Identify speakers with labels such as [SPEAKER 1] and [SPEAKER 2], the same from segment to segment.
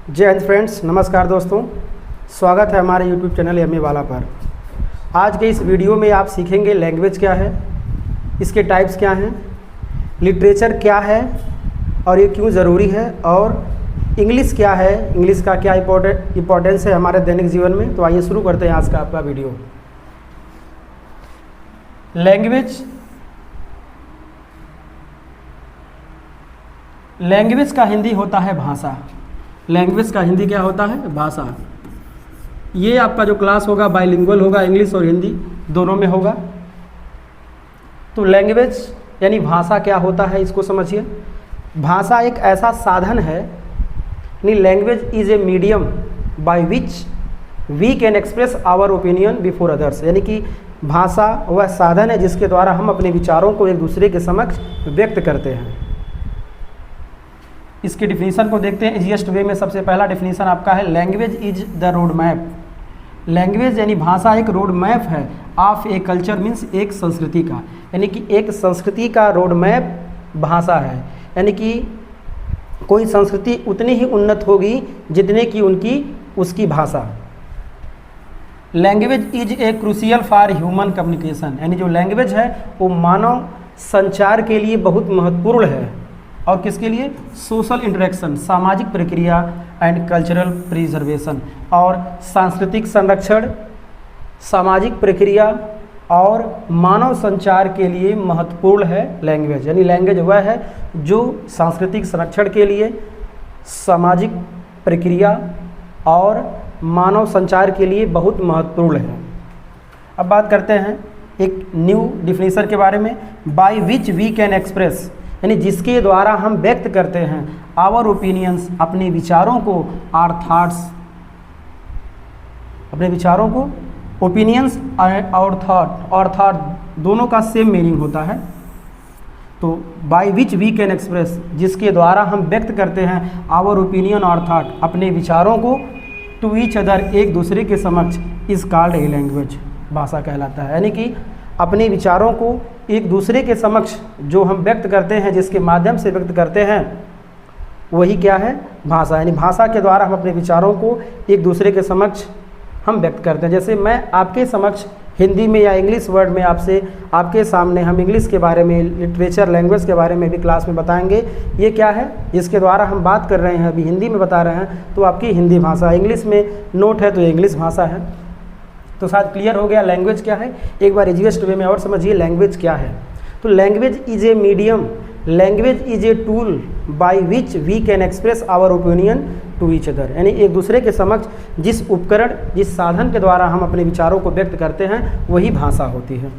[SPEAKER 1] जय हिंद फ्रेंड्स, नमस्कार दोस्तों। स्वागत है हमारे यूट्यूब चैनल एमए वाला पर। आज के इस वीडियो में आप सीखेंगे लैंग्वेज क्या है, इसके टाइप्स क्या हैं, लिटरेचर क्या है और ये क्यों ज़रूरी है, और इंग्लिश क्या है, इंग्लिश का क्या इम्पोर्टेंस है हमारे दैनिक जीवन में। तो आइए शुरू करते हैं आज का आपका वीडियो। लैंग्वेज का हिंदी होता है भाषा। लैंग्वेज का हिंदी क्या होता है? भाषा। ये आपका जो क्लास होगा बाइलिंगुअल होगा, इंग्लिश और हिंदी दोनों में होगा। तो लैंग्वेज यानी भाषा क्या होता है, इसको समझिए। भाषा एक ऐसा साधन है, यानी language is a medium by which we can express our opinion before others. यानी कि भाषा वह साधन है जिसके द्वारा हम अपने विचारों को एक दूसरे के समक्ष व्यक्त करते हैं। इसकी डिफिनीशन को देखते हैं इजीएस्ट वे में। सबसे पहला डिफिनीशन आपका है, language is the road map. Language यानी भाषा एक रोड मैप है ऑफ ए कल्चर, मीन्स एक संस्कृति का, यानी कि एक संस्कृति का रोड मैप भाषा है। यानी कि कोई संस्कृति उतनी ही उन्नत होगी जितने की उसकी भाषा। Language is a crucial for human communication. यानी जो लैंग्वेज है वो मानव संचार के लिए बहुत महत्वपूर्ण है। और किसके लिए? सोशल इंटरेक्शन, सामाजिक प्रक्रिया एंड कल्चरल प्रिजर्वेशन। और सांस्कृतिक संरक्षण, सामाजिक प्रक्रिया और मानव संचार के लिए महत्वपूर्ण है लैंग्वेज। यानी लैंग्वेज वह है जो सांस्कृतिक संरक्षण के लिए, सामाजिक प्रक्रिया और मानव संचार के लिए बहुत महत्वपूर्ण है। अब बात करते हैं एक न्यू डिफिनीशन के बारे में। By which we can express, यानी जिसके द्वारा हम व्यक्त करते हैं आवर ओपिनियंस, अपने विचारों को, आर थाट्स, अपने विचारों को, ओपिनियंस और थॉट दोनों का सेम मीनिंग होता है। तो by which we can express, जिसके द्वारा हम व्यक्त करते हैं आवर ओपिनियन और थॉट, अपने विचारों को, टू ईच अदर, एक दूसरे के समक्ष, इज कॉल्ड ए लैंग्वेज, भाषा कहलाता है। यानी कि अपने विचारों को एक दूसरे के समक्ष जो हम व्यक्त करते हैं, जिसके माध्यम से व्यक्त करते हैं, वही क्या है? भाषा। यानी भाषा के द्वारा हम अपने विचारों को एक दूसरे के समक्ष हम व्यक्त करते हैं। जैसे मैं आपके समक्ष हिंदी में या इंग्लिश वर्ड में आपके सामने हम इंग्लिश के बारे में, लिटरेचर, लैंग्वेज के बारे में भी क्लास में बताएंगे। ये क्या है? जिसके द्वारा हम बात कर रहे हैं, अभी हिंदी में बता रहे हैं तो आपकी हिंदी भाषा, इंग्लिश में नोट है तो इंग्लिश भाषा है। तो शायद क्लियर हो गया लैंग्वेज क्या है। एक बार इजीएस्ट वे में और समझिए लैंग्वेज क्या है। तो language is a medium, language is a tool by which we can express our opinion to each other. यानी एक दूसरे के समक्ष जिस उपकरण, जिस साधन के द्वारा हम अपने विचारों को व्यक्त करते हैं, वही भाषा होती है।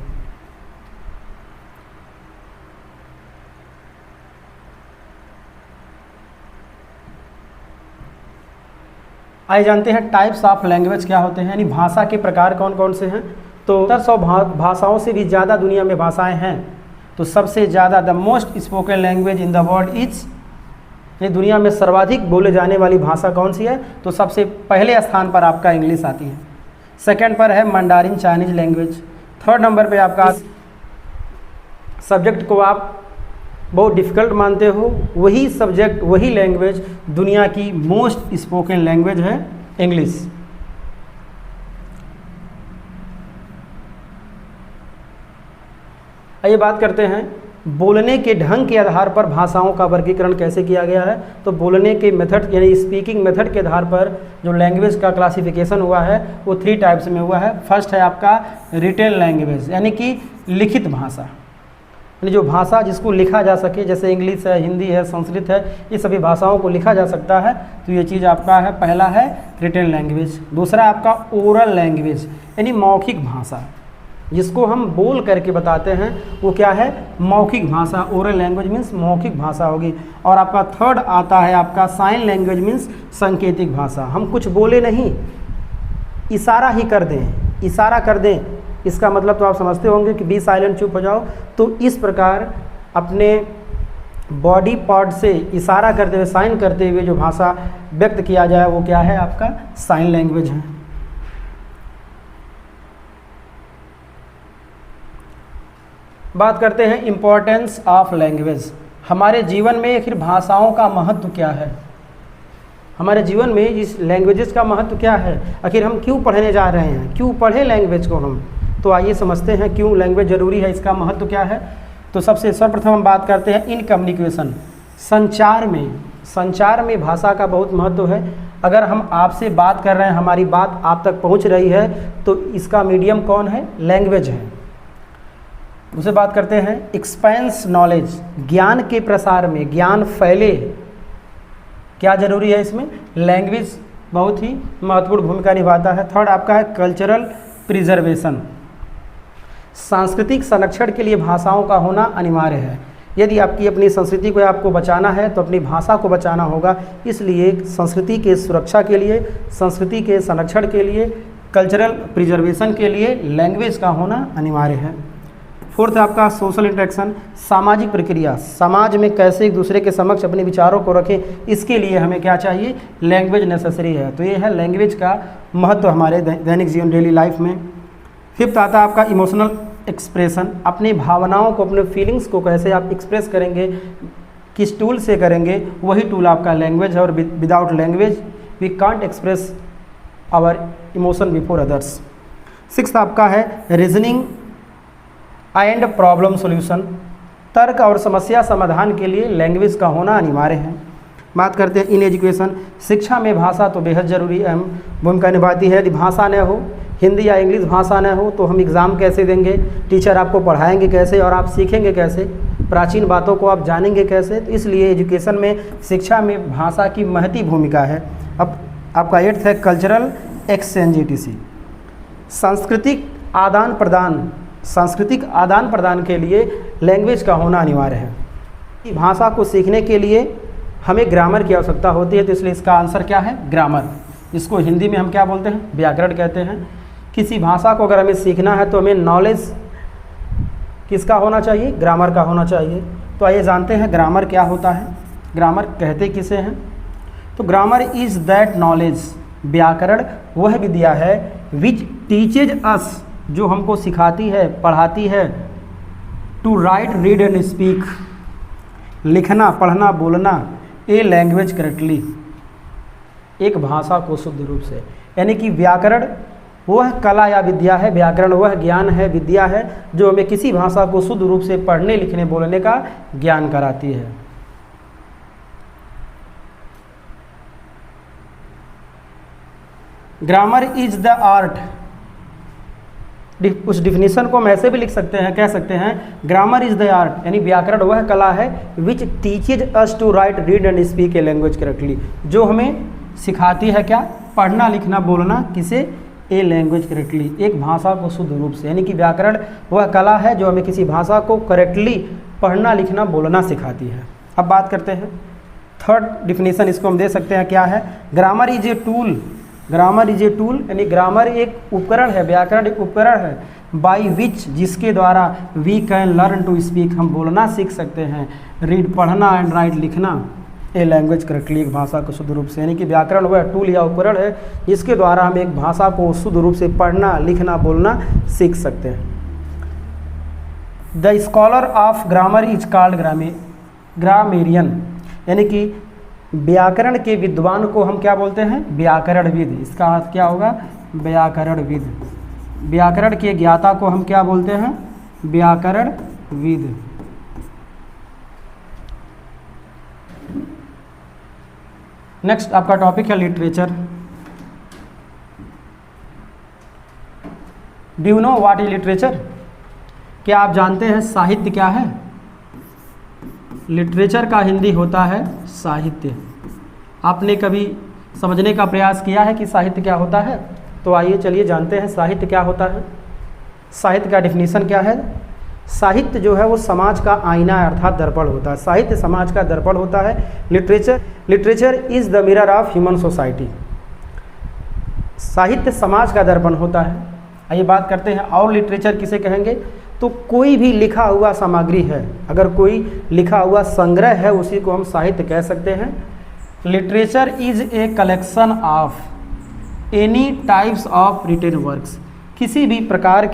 [SPEAKER 1] आइए जानते हैं टाइप्स ऑफ लैंग्वेज क्या होते हैं, यानी भाषा के प्रकार कौन कौन से हैं। तो 700 भाषाओं से भी ज़्यादा दुनिया में भाषाएं हैं। तो सबसे ज़्यादा the most spoken language in the world is, ये दुनिया में सर्वाधिक बोले जाने वाली भाषा कौन सी है? तो सबसे पहले स्थान पर आपका इंग्लिश आती है। सेकंड पर है mandarin Chinese language. Third number पे आपका सब्जेक्ट को आप बहुत डिफ़िकल्ट मानते हो, वही सब्जेक्ट, वही लैंग्वेज दुनिया की मोस्ट स्पोकन लैंग्वेज है, इंग्लिश। आइए बात करते हैं बोलने के ढंग के आधार पर भाषाओं का वर्गीकरण कैसे किया गया है। तो बोलने के मेथड यानी स्पीकिंग मेथड के आधार पर जो लैंग्वेज का क्लासिफिकेशन हुआ है वो 3 टाइप्स में हुआ है। फर्स्ट है आपका रिटेन लैंग्वेज, यानी कि लिखित भाषा, यानी जो भाषा जिसको लिखा जा सके, जैसे इंग्लिश है, हिंदी है, संस्कृत है, ये सभी भाषाओं को लिखा जा सकता है। तो ये चीज़ आपका है, पहला है रिटेन लैंग्वेज। दूसरा आपका ओरल लैंग्वेज, यानी मौखिक भाषा, जिसको हम बोल करके बताते हैं, वो क्या है? मौखिक भाषा। ओरल लैंग्वेज मीन्स मौखिक भाषा होगी। और आपका थर्ड आता है आपका साइन लैंग्वेज मीन्स सांकेतिक भाषा। हम कुछ बोले नहीं, इशारा ही कर दें, इशारा कर दें, इसका मतलब तो आप समझते होंगे कि बी साइलेंट, चुप हो जाओ। तो इस प्रकार अपने बॉडी पार्ट से इशारा करते हुए, साइन करते हुए जो भाषा व्यक्त किया जाए वो क्या है? आपका साइन लैंग्वेज है। बात करते हैं इम्पोर्टेंस ऑफ लैंग्वेज। हमारे जीवन में आखिर भाषाओं का महत्व क्या है। हमारे जीवन में इस लैंग्वेजेस का महत्व क्या है, आखिर हम क्यों पढ़ने जा रहे हैं, क्यों पढ़े लैंग्वेज को हम। तो आइए समझते हैं क्यों लैंग्वेज ज़रूरी है, इसका महत्व क्या है। तो सबसे सर्वप्रथम हम बात करते हैं इन कम्युनिकेशन, संचार में भाषा का बहुत महत्व है। अगर हम आपसे बात कर रहे हैं, हमारी बात आप तक पहुंच रही है, तो इसका मीडियम कौन है, लैंग्वेज है। उसे बात करते हैं एक्सपेंस नॉलेज, ज्ञान के प्रसार में, ज्ञान फैले, क्या जरूरी है इसमें, लैंग्वेज बहुत ही महत्वपूर्ण भूमिका निभाता है। थर्ड आपका है कल्चरल प्रिजर्वेशन, सांस्कृतिक संरक्षण के लिए भाषाओं का होना अनिवार्य है। यदि आपकी अपनी संस्कृति को आपको बचाना है तो अपनी भाषा को बचाना होगा, इसलिए संस्कृति के सुरक्षा के लिए, संस्कृति के संरक्षण के लिए, कल्चरल प्रिजर्वेशन के लिए लैंग्वेज का होना अनिवार्य है। फोर्थ आपका सोशल इंटरेक्शन, सामाजिक प्रक्रिया, समाज में कैसे एक दूसरे के समक्ष अपने विचारों को रखें, इसके लिए हमें क्या चाहिए, लैंग्वेज नेसेसरी है। तो ये है लैंग्वेज का महत्व हमारे दैनिक जीवन डेली लाइफ में। फिफ्थ आता है आपका इमोशनल एक्सप्रेशन, अपनी भावनाओं को, अपने फीलिंग्स को कैसे आप एक्सप्रेस करेंगे, किस टूल से करेंगे, वही टूल आपका लैंग्वेज है। और without language we can't express our emotion before others. Sixth आपका है रीजनिंग एंड प्रॉब्लम सॉल्यूशन, तर्क और समस्या समाधान के लिए लैंग्वेज का होना अनिवार्य है। बात करते हैं इन एजुकेशन, शिक्षा में भाषा तो बेहद ज़रूरी अहम भूमिका निभाती है। यदि भाषा न हो, हिंदी या इंग्लिश भाषा न हो, तो हम एग्ज़ाम कैसे देंगे, टीचर आपको पढ़ाएंगे कैसे और आप सीखेंगे कैसे, प्राचीन बातों को आप जानेंगे कैसे। तो इसलिए एजुकेशन में, शिक्षा में भाषा की महती भूमिका है। अब आपका एट्थ है कल्चरल एक्सचेंज ETC, सांस्कृतिक आदान प्रदान के लिए लैंग्वेज का होना अनिवार्य है। भाषा को सीखने के लिए हमें ग्रामर की आवश्यकता होती है, तो इसलिए इसका आंसर क्या है, ग्रामर। इसको हिंदी में हम क्या बोलते हैं, व्याकरण कहते हैं। किसी भाषा को अगर हमें सीखना है तो हमें नॉलेज किसका होना चाहिए, ग्रामर का होना चाहिए। तो आइए जानते हैं ग्रामर क्या होता है, ग्रामर कहते किसे हैं। तो ग्रामर इज़ दैट नॉलेज, व्याकरण वह विद्या है विच टीचेज अस, जो हमको सिखाती है, पढ़ाती है, to write read and speak, लिखना, पढ़ना, बोलना, ए लैंग्वेज करेक्टली, एक भाषा को शुद्ध रूप से। यानी कि व्याकरण वह कला या विद्या है, व्याकरण वह ज्ञान है, विद्या है, जो हमें किसी भाषा को शुद्ध रूप से पढ़ने, लिखने, बोलने का ज्ञान कराती है। ग्रामर इज द आर्ट, उस डिफिनीशन को हम ऐसे भी लिख सकते हैं, कह सकते हैं ग्रामर इज द आर्ट, यानी व्याकरण वह कला है which teaches us to write read and speak a language correctly, जो हमें सिखाती है क्या, पढ़ना, लिखना, बोलना, किसे, ए लैंग्वेज करेक्टली, एक भाषा को शुद्ध रूप से। यानी कि व्याकरण वह कला है जो हमें किसी भाषा को करेक्टली पढ़ना, लिखना, बोलना सिखाती है। अब बात करते हैं थर्ड डिफिनीशन, इसको हम दे सकते हैं क्या है, grammar is a tool, grammar is a tool, यानी ग्रामर एक उपकरण है, व्याकरण एक उपकरण है, बाई विच, जिसके द्वारा we can learn to speak, हम बोलना सीख सकते हैं, रीड पढ़ना, एंड राइट लिखना, ए लैंग्वेज करेक्टली, एक भाषा को शुद्ध रूप से। यानी कि व्याकरण वह टूल या उपकरण है जिसके द्वारा हम एक भाषा को शुद्ध रूप से पढ़ना, लिखना, बोलना सीख सकते हैं। The scholar of grammar is called grammarian, यानी कि व्याकरण के विद्वान को हम क्या बोलते हैं, व्याकरणविद। इसका अर्थ क्या होगा, व्याकरणविद। व्याकरण के ज्ञाता को हम क्या बोलते हैं, व्याकरणविद। नेक्स्ट आपका टॉपिक है literature. Do you know what is literature, क्या आप जानते हैं साहित्य क्या है। लिटरेचर का हिंदी होता है साहित्य। आपने कभी समझने का प्रयास किया है कि साहित्य क्या होता है, तो आइए चलिए जानते हैं साहित्य क्या होता है। साहित्य का डिफिनीशन क्या है, साहित्य जो है वो समाज का आईना अर्थात दर्पण होता है, साहित्य समाज का दर्पण होता है। Literature is the mirror of human society, साहित्य समाज का दर्पण होता है। आइए बात करते हैं और लिटरेचर किसे कहेंगे, तो कोई भी लिखा हुआ सामग्री है, अगर कोई लिखा हुआ संग्रह है उसी को हम साहित्य कह सकते हैं। Literature is a collection of any types of written works, किसी भी प्रकार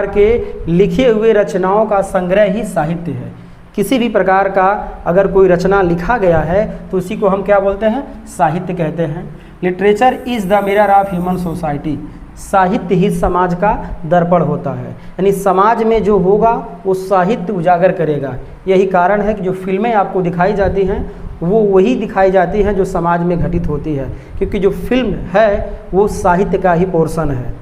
[SPEAKER 1] के लिखे हुए रचनाओं का संग्रह ही साहित्य है। किसी भी प्रकार का अगर कोई रचना लिखा गया है तो उसी को हम क्या बोलते हैं, साहित्य कहते हैं। Literature is the mirror of human society, साहित्य ही समाज का दर्पण होता है, यानी समाज में जो होगा वो साहित्य उजागर करेगा। यही कारण है कि जो फिल्में आपको दिखाई जाती हैं वो वही दिखाई जाती हैं जो समाज में घटित होती है, क्योंकि जो फिल्म है वो साहित्य का ही पोर्शन है।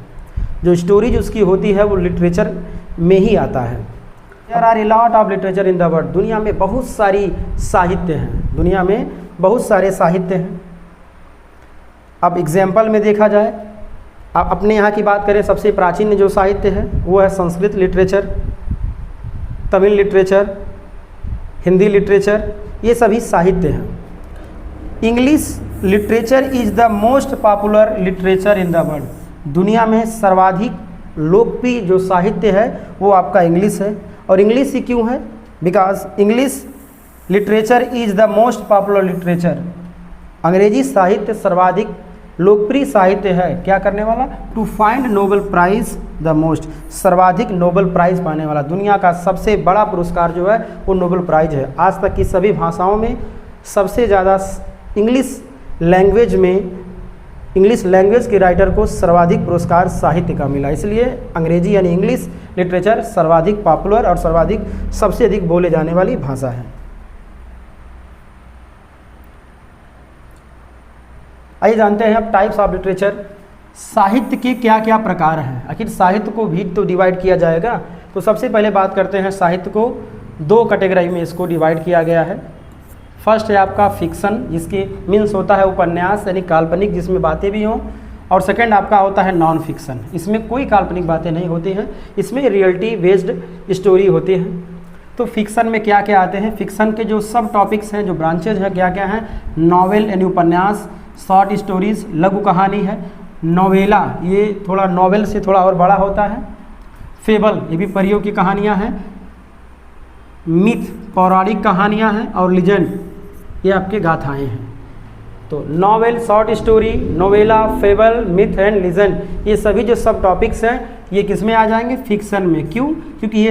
[SPEAKER 1] जो स्टोरीज उसकी होती है वो लिटरेचर में ही आता है। There are a lot of literature in the world, दुनिया में बहुत सारी साहित्य हैं, दुनिया में बहुत सारे साहित्य हैं। अब एग्जाम्पल में देखा जाए, आप अपने यहाँ की बात करें, सबसे प्राचीन जो साहित्य है वो है Sanskrit literature, Tamil literature, Hindi literature, ये सभी साहित्य हैं। English literature is the most popular literature in the world, दुनिया में सर्वाधिक लोकप्रिय जो साहित्य है वो आपका इंग्लिश है। और इंग्लिश ही क्यों है? Because English literature is the most popular literature, अंग्रेजी साहित्य सर्वाधिक लोकप्रिय साहित्य है। क्या करने वाला? To find Nobel prize the most, सर्वाधिक नोबेल प्राइज़ पाने वाला। दुनिया का सबसे बड़ा पुरस्कार जो है वो नोबेल प्राइज़ है। आज तक की सभी भाषाओं में सबसे ज़्यादा इंग्लिश लैंग्वेज के राइटर को सर्वाधिक पुरस्कार साहित्य का मिला, इसलिए अंग्रेजी यानी इंग्लिश लिटरेचर सर्वाधिक पॉपुलर और सर्वाधिक सबसे अधिक बोले जाने वाली भाषा है। आइए जानते हैं अब टाइप्स ऑफ लिटरेचर, साहित्य के क्या क्या प्रकार हैं। आखिर साहित्य को भी तो डिवाइड किया जाएगा, तो सबसे पहले बात करते हैं साहित्य को दो कैटेगरी में इसको डिवाइड किया गया है। फर्स्ट है आपका फिक्शन, जिसके मीन्स होता है उपन्यास यानी काल्पनिक जिसमें बातें भी हों, और सेकंड आपका होता है नॉन फिक्शन, इसमें कोई काल्पनिक बातें नहीं होती हैं, इसमें रियलिटी बेस्ड स्टोरी होती है। तो फिक्शन में क्या क्या आते हैं? फिक्शन के जो सब टॉपिक्स हैं, जो ब्रांचेज हैं, क्या क्या हैं? नॉवेल यानी उपन्यास, शॉर्ट स्टोरीज लघु कहानी है, नोवेला ये थोड़ा नॉवेल से थोड़ा और बड़ा होता है, फेबल ये भी परियों की कहानियाँ हैं, मिथ पौराणिक कहानियाँ हैं, और लीजेंड ये आपके गाथाएं हैं। तो novel, short story, novella, fable, myth and legend, ये सभी जो सब टॉपिक्स हैं ये किस में आ जाएंगे? फिक्शन में। क्यों? क्योंकि ये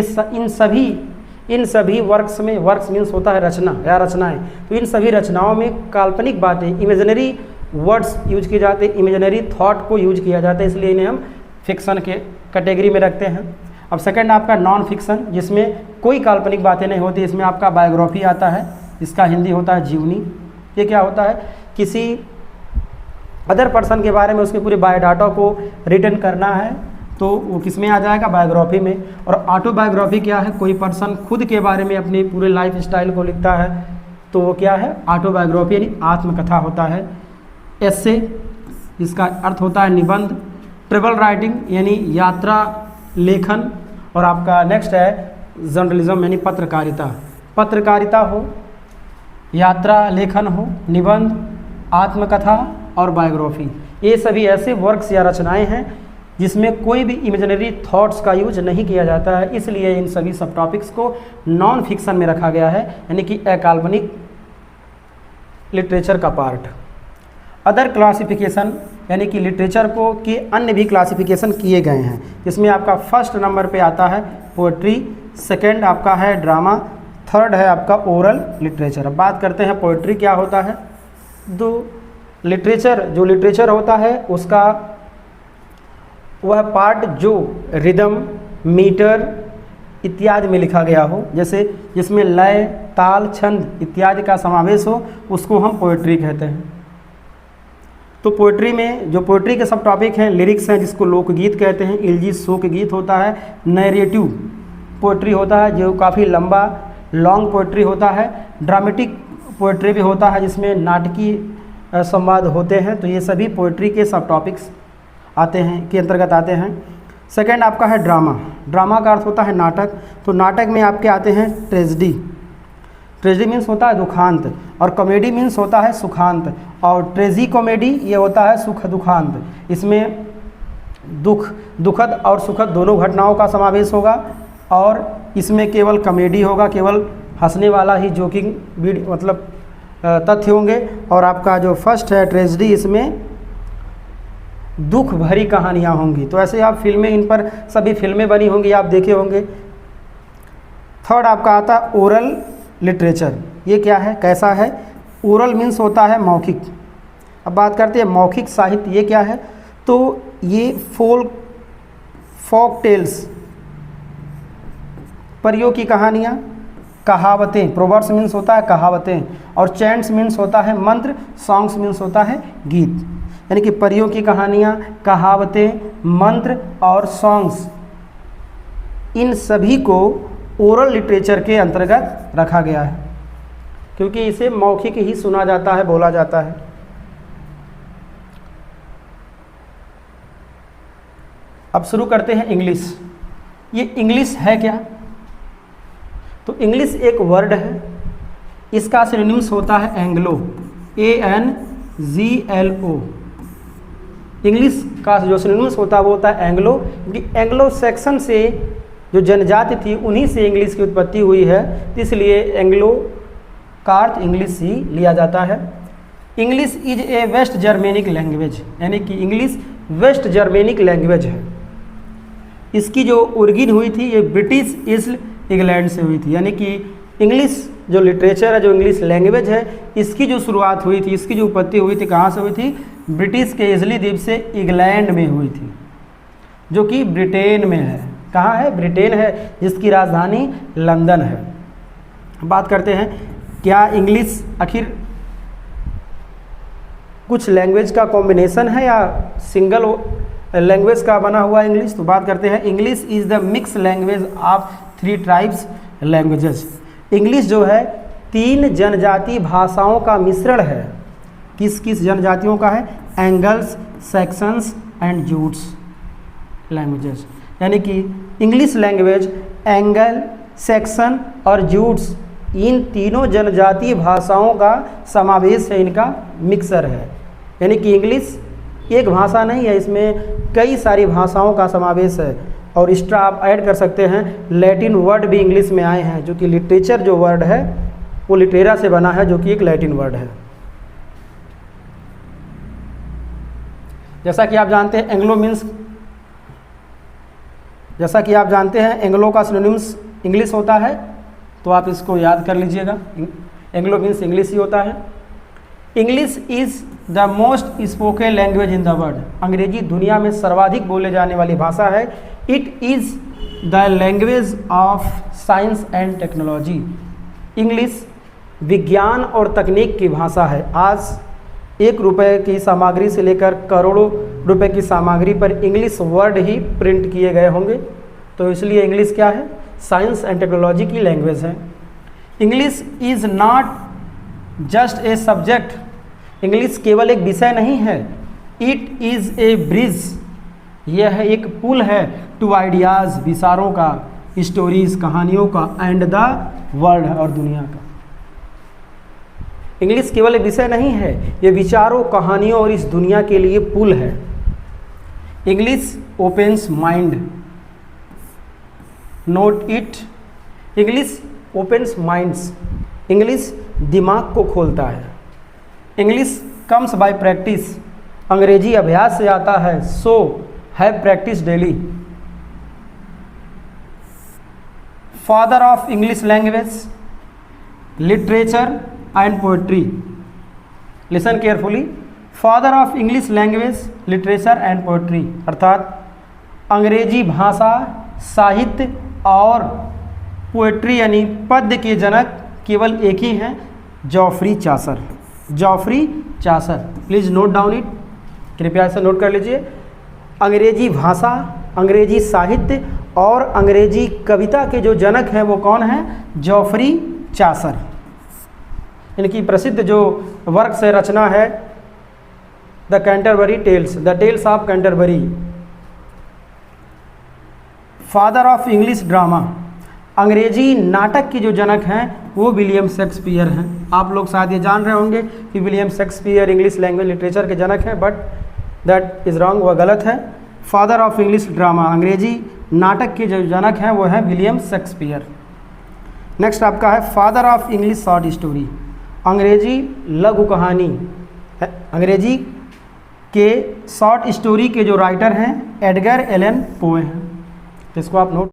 [SPEAKER 1] इन सभी वर्क्स में, वर्क्स मीन्स होता है रचना या रचनाएं, तो इन सभी रचनाओं में काल्पनिक बातें, इमेजिनरी वर्ड्स यूज किए जाते हैं, इमेजिनरी थॉट को यूज किया जाता है, इसलिए इन्हें हम फिक्शन के कैटेगरी में रखते हैं। अब सेकंड आपका नॉन फिक्शन, जिसमें कोई काल्पनिक बातें नहीं होती, इसमें आपका बायोग्राफी आता है, इसका हिंदी होता है जीवनी। ये क्या होता है? किसी अदर पर्सन के बारे में उसके पूरे बायोडाटा को रिटर्न करना है तो वो किस में आ जाएगा? बायोग्राफी में। और ऑटोबायोग्राफी क्या है? कोई पर्सन खुद के बारे में अपनी पूरे लाइफ स्टाइल को लिखता है तो वो क्या है? ऑटोबायोग्राफी यानी आत्मकथा होता है। एस्से, इसका अर्थ होता है निबंध। ट्रेवल राइटिंग यानी यात्रा लेखन। और आपका नेक्स्ट है जर्नलिज्म यानी पत्रकारिता हो, यात्रा लेखन हो, निबंध, आत्मकथा और बायोग्राफी, ये सभी ऐसे वर्क्स या रचनाएं हैं जिसमें कोई भी इमेजिनरी थॉट्स का यूज नहीं किया जाता है, इसलिए इन सभी सब टॉपिक्स को नॉन फिक्शन में रखा गया है, यानी कि अकाल्पनिक लिटरेचर का पार्ट। अदर क्लासिफिकेशन यानी कि लिटरेचर को के अन्य भी क्लासिफिकेशन किए गए हैं, जिसमें आपका फर्स्ट नंबर पे आता है पोएट्री, सेकंड आपका है ड्रामा, थर्ड है आपका ओरल लिटरेचर। अब बात करते हैं पोएट्री क्या होता है। जो लिटरेचर होता है उसका वह पार्ट जो रिदम, मीटर इत्यादि में लिखा गया हो, जैसे जिसमें लय, ताल, छंद इत्यादि का समावेश हो, उसको हम पोएट्री कहते हैं। तो पोएट्री में जो पोएट्री के सब टॉपिक हैं, लिरिक्स हैं जिसको लोकगीत कहते हैं, इल्जी शोक गीत होता है, नैरेटिव पोएट्री होता है जो काफ़ी लंबा लॉन्ग पोएट्री होता है, ड्रामेटिक पोएट्री भी होता है जिसमें नाटकीय संवाद होते हैं। तो ये सभी पोएट्री के सब टॉपिक्स आते हैं के अंतर्गत आते हैं। सेकंड आपका है ड्रामा का अर्थ होता है नाटक। तो नाटक में आपके आते हैं ट्रेजेडी मीन्स होता है दुखांत, और कॉमेडी मीन्स होता है सुखांत, और ट्रेजी कॉमेडी ये होता है सुख दुखांत। इसमें दुखद और सुखद दोनों घटनाओं का समावेश होगा, और इसमें केवल कॉमेडी होगा, केवल हंसने वाला ही जोकिंग मतलब तथ्य होंगे। और आपका जो फर्स्ट है ट्रेजेडी, इसमें दुख भरी कहानियाँ होंगी। तो ऐसे आप फिल्में, इन पर सभी फिल्में बनी होंगी, आप देखे होंगे। थर्ड आपका आता है ओरल लिटरेचर। ये क्या है, कैसा है? ओरल मीन्स होता है मौखिक। अब बात करते हैं मौखिक साहित्य, ये क्या है? तो ये फोक टेल्स, परियों की कहानियाँ, कहावतें, प्रोवर्ब्स मीन्स होता है कहावतें, और चैंट्स मीन्स होता है मंत्र, सॉन्ग्स मीन्स होता है गीत। यानी कि परियों की कहानियाँ, कहावतें, मंत्र और सॉन्ग्स, इन सभी को ओरल लिटरेचर के अंतर्गत रखा गया है, क्योंकि इसे मौखिक ही सुना जाता है, बोला जाता है। अब शुरू करते हैं इंग्लिश। ये इंग्लिश है क्या? तो इंग्लिश एक वर्ड है, इसका सिनोनिम्स होता है एंग्लो, ANGLO। इंग्लिश का जो सिनोनिम्स होता है वो होता है एंग्लो, क्योंकि एंग्लो सेक्शन से जो जनजाति थी उन्हीं से इंग्लिश की उत्पत्ति हुई है, इसलिए एंग्लो का अर्थ इंग्लिश ही लिया जाता है। English is a West Germanic language, यानी कि इंग्लिश वेस्ट जर्मेनिक लैंग्वेज है। इसकी जो ओरिजिन हुई थी ये ब्रिटिश ईस्ट इंग्लैंड से हुई थी, यानी कि इंग्लिश जो लिटरेचर है, जो इंग्लिश लैंग्वेज है, इसकी जो शुरुआत हुई थी, इसकी जो उत्पत्ति हुई थी, कहाँ से हुई थी? ब्रिटिश के इजली द्वीप से इंग्लैंड में हुई थी, जो कि ब्रिटेन में है। कहाँ है? ब्रिटेन है, जिसकी राजधानी लंदन है। बात करते हैं क्या इंग्लिश आखिर कुछ लैंग्वेज का कॉम्बिनेशन है या सिंगल लैंग्वेज का बना हुआ इंग्लिश? तो बात करते हैं English is the mix language of 3 tribes languages. English जो है 3 जनजाति भाषाओं का मिश्रण है। किस किस जनजातियों का है? Angles, sections and Jutes languages. यानी कि इंग्लिश लैंग्वेज एंगल, सेक्शन और जूट्स, इन तीनों जनजातीय भाषाओं का समावेश है, इनका मिक्सर है। यानी कि इंग्लिश एक भाषा नहीं है, इसमें कई सारी भाषाओं का समावेश है। और एक्स्ट्रा आप ऐड कर सकते हैं, लैटिन वर्ड भी इंग्लिश में आए हैं, जो कि लिटरेचर जो वर्ड है वो लिटेरा से बना है, जो कि एक लैटिन वर्ड है। जैसा कि आप जानते हैं एंग्लो का सिनोनिम्स इंग्लिश होता है, तो आप इसको याद कर लीजिएगा। एंग्लो मीन्स इंग्लिश ही होता है। English is the most spoken language in the world. अंग्रेजी दुनिया में सर्वाधिक बोले जाने वाली भाषा है। It is the language of science and technology. English विज्ञान और तकनीक की भाषा है। आज 1 रुपये की सामग्री से लेकर करोड़ों रुपए की सामग्री पर इंग्लिश वर्ड ही प्रिंट किए गए होंगे, तो इसलिए इंग्लिश क्या है? साइंस एंड टेक्नोलॉजी की लैंग्वेज है। English is not just a subject. English केवल एक विषय नहीं है। It is a bridge. यह एक पुल है टू आइडियाज़, विचारों का, स्टोरीज, कहानियों का, एंड द वर्ल्ड, और दुनिया का। इंग्लिश केवल एक विषय नहीं है, ये विचारों, कहानियों और इस दुनिया के लिए पुल है। English opens mind, note it. English opens minds. English दिमाग को खोलता है। English comes by practice. अंग्रेजी अभ्यास से आता है। So have practice daily. Father of English language, literature and poetry. Listen carefully. Father of English language, literature and poetry, अर्थात अंग्रेजी भाषा, साहित्य और पोएट्री यानी पद्य के जनक केवल एक ही हैं, Geoffrey Chaucer. Geoffrey Chaucer, please note down it, कृपया इसे नोट कर लीजिए। अंग्रेजी भाषा, अंग्रेजी साहित्य और अंग्रेजी कविता के जो जनक हैं वो कौन हैं? Geoffrey Chaucer. इनकी प्रसिद्ध जो वर्क से रचना है the Canterbury tales, the tales of Canterbury. Father of English drama, अंग्रेजी नाटक के जो जनक हैं वो विलियम शेक्सपियर हैं। आप लोग शायद ये जान रहे होंगे कि William Shakespeare English language literature के जनक हैं, बट दैट इज़ रॉन्ग, वह गलत है। फादर ऑफ इंग्लिश ड्रामा, अंग्रेजी नाटक के जो जनक हैं वो हैं विलियम शेक्सपियर। नेक्स्ट आपका है father of English short story, अंग्रेजी लघु कहानी। अंग्रेजी के शॉर्ट स्टोरी के जो राइटर हैं एडगर एलन पोए हैं, इसको आप नोट